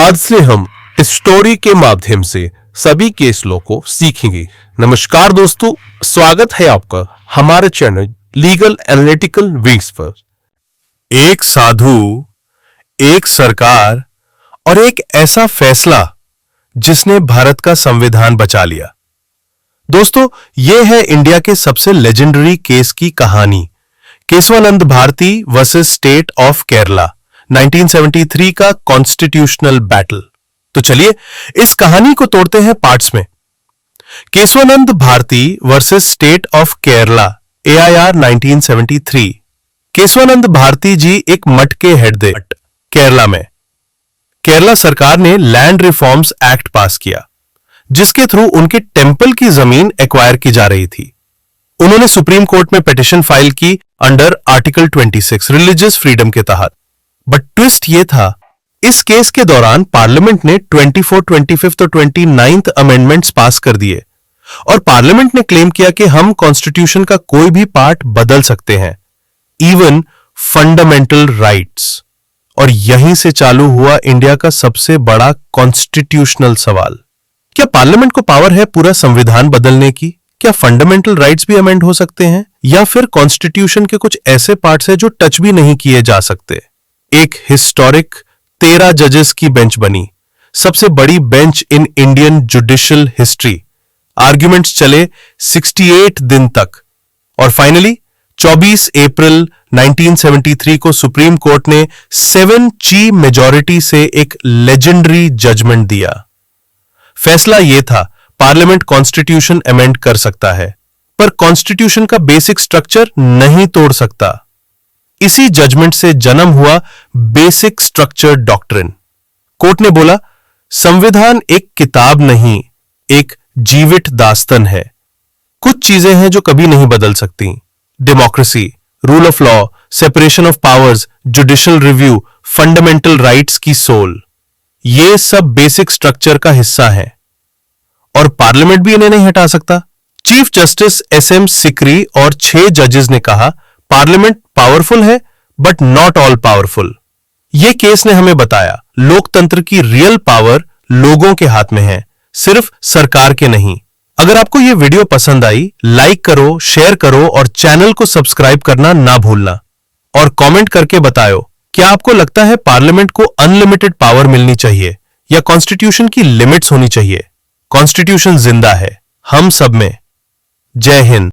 आज से हम इस स्टोरी के माध्यम से सभी केस लॉ को सीखेंगे। नमस्कार दोस्तों, स्वागत है आपका हमारे चैनल लीगल एनालिटिकल विंग्स पर। एक साधु, एक सरकार और एक ऐसा फैसला जिसने भारत का संविधान बचा लिया। दोस्तों, यह है इंडिया के सबसे लेजेंडरी केस की कहानी, Kesavananda Bharati versus state of Kerala 1973 का कॉन्स्टिट्यूशनल बैटल। तो चलिए इस कहानी को तोड़ते हैं पार्ट्स में। Kesavananda Bharati versus state of Kerala AIR 1973। Kesavananda Bharati ji एक मठ के हेड थे केरला में। केरला सरकार ने लैंड रिफॉर्म्स एक्ट पास किया, जिसके थ्रू उनके टेंपल की जमीन एक्वायर की जा रही थी। उन्होंने सुप्रीम कोर्ट में पिटीशन फाइल की अंडर आर्टिकल 26 रिलीजियस फ्रीडम के तहत। बट ट्विस्ट ये था, इस केस के दौरान पार्लियामेंट ने 24, 25 और 29 अमेंडमेंट्स पास कर दिए और पार्लियामेंट ने क्लेम किया कि हम कॉन्स्टिट्यूशन का कोई भी पार्ट बदल सकते हैं, इवन फंडामेंटल राइट्स। और यहीं से चालू हुआ इंडिया का सबसे बड़ा कॉन्स्टिट्यूशनल सवाल। क्या पार्लियामेंट को पावर है पूरा संविधान बदलने की? क्या फंडामेंटल राइट्स भी अमेंड हो सकते हैं? या फिर कॉन्स्टिट्यूशन के कुछ ऐसे पार्ट्स हैं जो टच भी नहीं किए जा सकते? एक हिस्टोरिक 13 जजेस की बेंच बनी, सबसे बड़ी bench in Indian judicial history. Arguments चले 68 दिन तक और फाइनली 24 अप्रैल 1973 को सुप्रीम कोर्ट ने 7-ची मेजॉरिटी से एक लेजेंडरी जजमेंट दिया। फैसला यह था, पार्लियामेंट कॉन्स्टिट्यूशन अमेंड कर सकता है, पर कॉन्स्टिट्यूशन का बेसिक स्ट्रक्चर नहीं तोड़ सकता। इसी जजमेंट से जन्म हुआ बेसिक स्ट्रक्चर डॉक्ट्रिन। कोर्ट ने बोला, संविधान एक किताब नहीं, एक जीवित दास्तन है। कुछ चीजें हैं जो कभी नहीं बदल सकती। Democracy, rule of law, separation of powers, judicial review, fundamental rights की सोल, ये सब बेसिक स्ट्रक्चर का हिस्सा है और पार्लियामेंट भी इन्हें नहीं हटा सकता। चीफ जस्टिस SM सिकरी और 6 जजेस ने कहा, पार्लियामेंट पावरफुल है बट नॉट ऑल पावरफुल। यह केस ने हमें बताया, लोकतंत्र की रियल पावर लोगों के हाथ में है, सिर्फ सरकार के नहीं। अगर आपको यह वीडियो पसंद आई, लाइक करो, शेयर करो और चैनल को सब्सक्राइब करना ना भूलना। और कमेंट करके बताओ, क्या आपको लगता है पार्लियामेंट को अनलिमिटेड पावर मिलनी चाहिए या कॉन्स्टिट्यूशन की लिमिट्स होनी चाहिए? कॉन्स्टिट्यूशन जिंदा है हम सब में। जय हिंद।